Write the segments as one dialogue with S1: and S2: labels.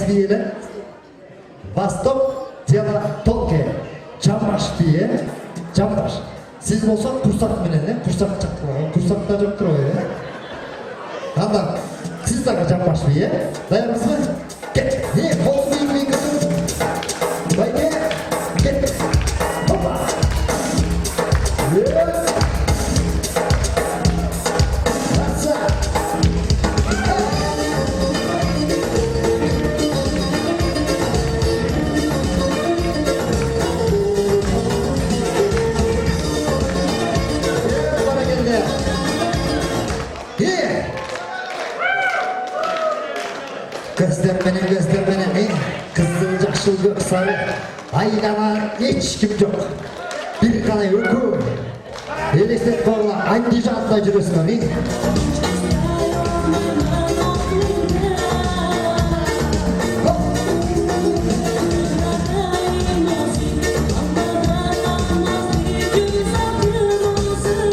S1: biyeler. Vostok tela tolke. Çambaş biye. Çambaş. Siz olsa kursak menene. Kursak çakma. Kursak da çok kroya. Anda siz de çambaş biye. Dayanız mı? Gel. Niye? Bol bir kızım. Haydi. Gel. Hoppa. Yes. Gözler beni kızılcak şu gök sarı aynama hiç kim yok bir kana yoku elestet borla aynı canla жүрөсүң abi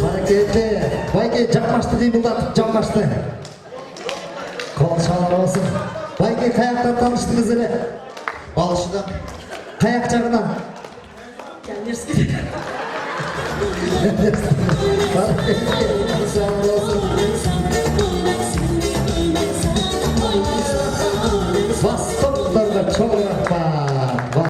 S1: hareketli bayke canbaşты дейм булдатып canbaşты kol çalar olsun Bayke kayaktan tanıştınız hele. Alışıdan. Kayak çağından.
S2: Gelmez ki.